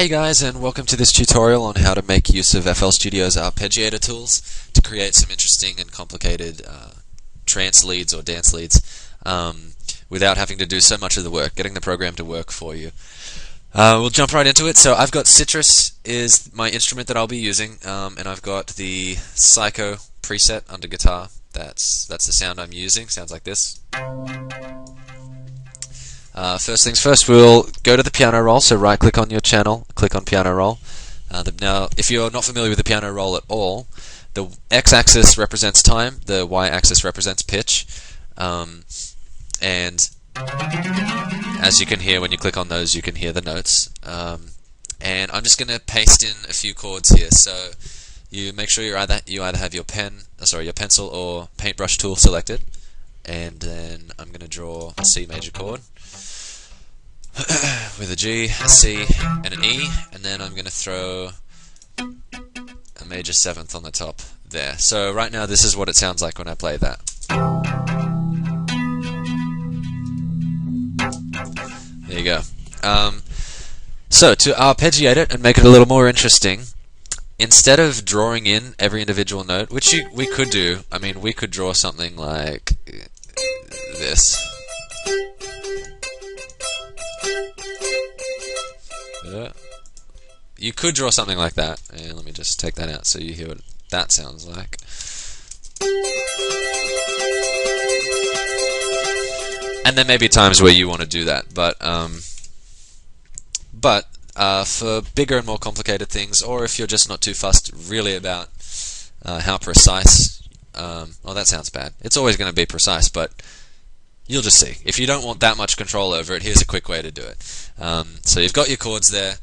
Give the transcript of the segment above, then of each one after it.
Hey guys, and welcome to this tutorial on how to make use of FL Studio's arpeggiator tools to create some interesting and complicated trance leads or dance leads without having to do so much of the work, getting the program to work for you. We'll jump right into it. So I've got Citrus is my instrument that I'll be using, and I've got the Psycho preset under guitar. That's the sound I'm using. Sounds like this. First things first, we'll go to the piano roll, so right click on your channel, click on piano roll. Now, if you're not familiar with the piano roll at all, the x-axis represents time, the y-axis represents pitch, and as you can hear when you click on those, you can hear the notes. And I'm just going to paste in a few chords here, so you make sure you either have your your pencil or paintbrush tool selected, and then I'm going to draw a C major chord with a G, a C, and an E, and then I'm going to throw a major seventh on the top there. So right now this is what it sounds like when I play that. There you go. So to arpeggiate it and make it a little more interesting, instead of drawing in every individual note, which we could do, I mean we could draw something like this. You could draw something like that, and let me just take that out so you hear what that sounds like. And there may be times where you want to do that, but for bigger and more complicated things, or if you're just not too fussed really about how precise, well, that sounds bad. It's always going to be precise, but you'll just see. If you don't want that much control over it, here's a quick way to do it. So you've got your chords there.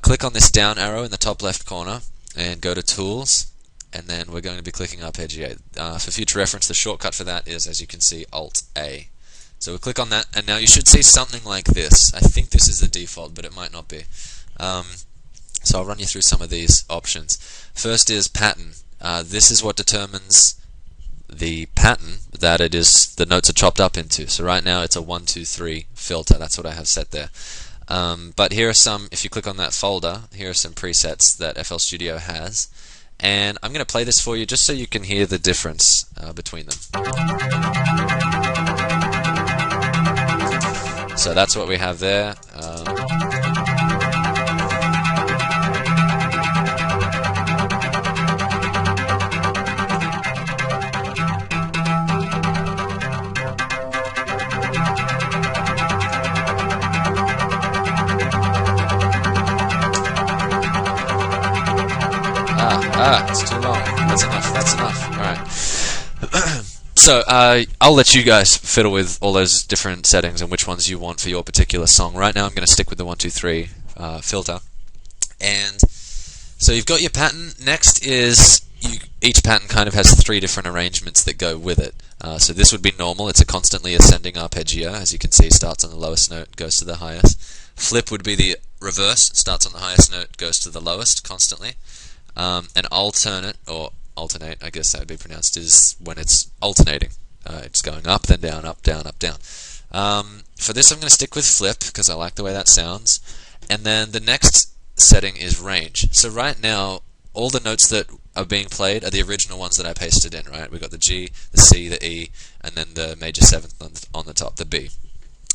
Click on this down arrow in the top left corner and go to Tools, and then we're going to be clicking Arpeggiate. For future reference, the shortcut for that is, as you can see, Alt-A. So we'll click on that, and now you should see something like this. I think this is the default, but it might not be. So I'll run you through some of these options. First is pattern. This is what determines the pattern that the notes are chopped up into. So right now it's a 1, 2, 3 filter. That's what I have set there. But here are some, if you click on that folder, here are some presets that FL Studio has. And I'm going to play this for you just so you can hear the difference between them. So that's what we have there. It's too long. That's enough. Alright. So, I'll let you guys fiddle with all those different settings and which ones you want for your particular song. Right now I'm going to stick with the 1, 2, 3 filter. And so you've got your pattern. Next is, each pattern kind of has 3 different arrangements that go with it. So this would be normal. It's a constantly ascending arpeggio. As you can see, starts on the lowest note, goes to the highest. Flip would be the reverse. Starts on the highest note, goes to the lowest constantly. And alternate, or alternate, I guess that would be pronounced, is when it's alternating. It's going up, then down, up, down, up, down. For this I'm going to stick with flip, because I like the way that sounds. And then the next setting is range. So right now, all the notes that are being played are the original ones that I pasted in, right? We've got the G, the C, the E, and then the major seventh on the top, the B.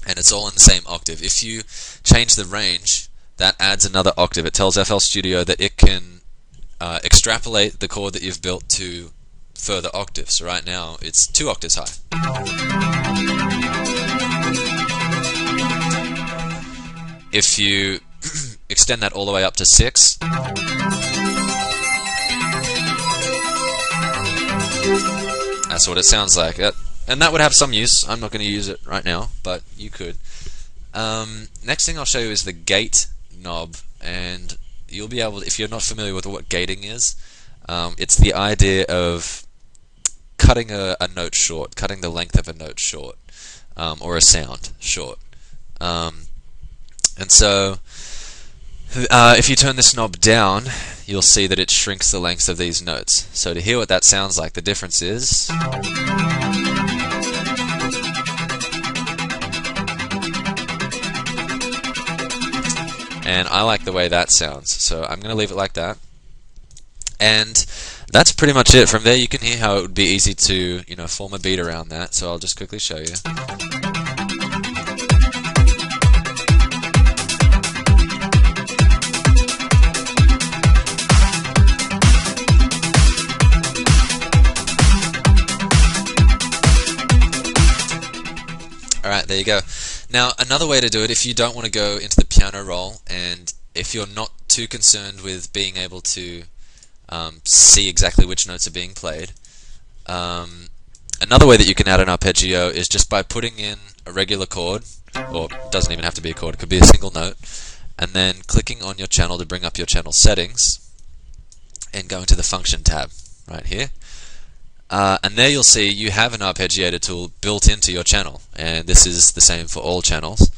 And it's all in the same octave. If you change the range, that adds another octave. It tells FL Studio that it can extrapolate the chord that you've built to further octaves. So right now it's 2 octaves high. If you extend that all the way up to 6, that's what it sounds like. And that would have some use. I'm not going to use it right now, but you could. Next thing I'll show you is the gate knob, and you'll be able, if you're not familiar with what gating is, it's the idea of cutting a note short, cutting the length of a note short, or a sound short. And so, if you turn this knob down, you'll see that it shrinks the lengths of these notes. So to hear what that sounds like, the difference is... and I like the way that sounds, so I'm going to leave it like that. And that's pretty much it. From there you can hear how it would be easy to, form a beat around that, so I'll just quickly show you. Alright, there you go. Now, another way to do it, if you don't want to go into the piano roll, and if you're not too concerned with being able to see exactly which notes are being played, another way that you can add an arpeggio is just by putting in a regular chord, or it doesn't even have to be a chord, it could be a single note, and then clicking on your channel to bring up your channel settings, and going to the function tab right here. And there you'll see you have an arpeggiator tool built into your channel, and this is the same for all channels,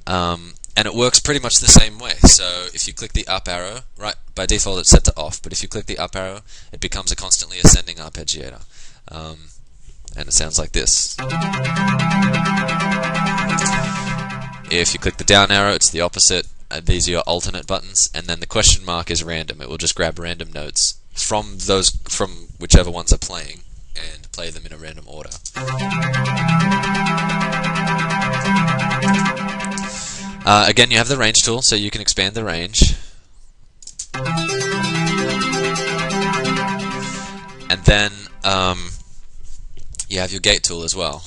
and it works pretty much the same way. So if you click the up arrow, right, by default it's set to off, but if you click the up arrow it becomes a constantly ascending arpeggiator, and it sounds like this. If you click the down arrow it's the opposite. These are your alternate buttons, and then the question mark is random. It will just grab random notes from whichever ones are playing and play them in a random order. Again, you have the range tool, so you can expand the range. And then you have your gate tool as well.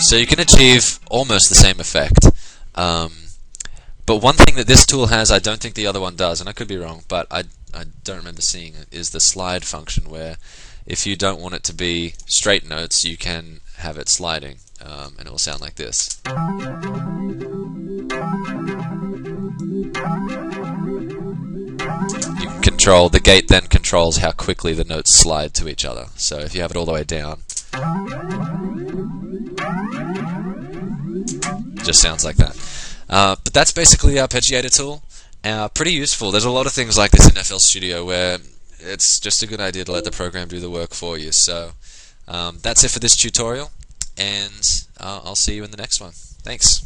So you can achieve almost the same effect. But one thing that this tool has, I don't think the other one does, and I could be wrong, but I don't remember seeing it, is the slide function, where if you don't want it to be straight notes, you can have it sliding, and it will sound like this. You can control, the gate then controls how quickly the notes slide to each other. So if you have it all the way down, it just sounds like that. But that's basically the arpeggiator tool. Pretty useful. There's a lot of things like this in FL Studio where it's just a good idea to let the program do the work for you. So that's it for this tutorial, and I'll see you in the next one. Thanks.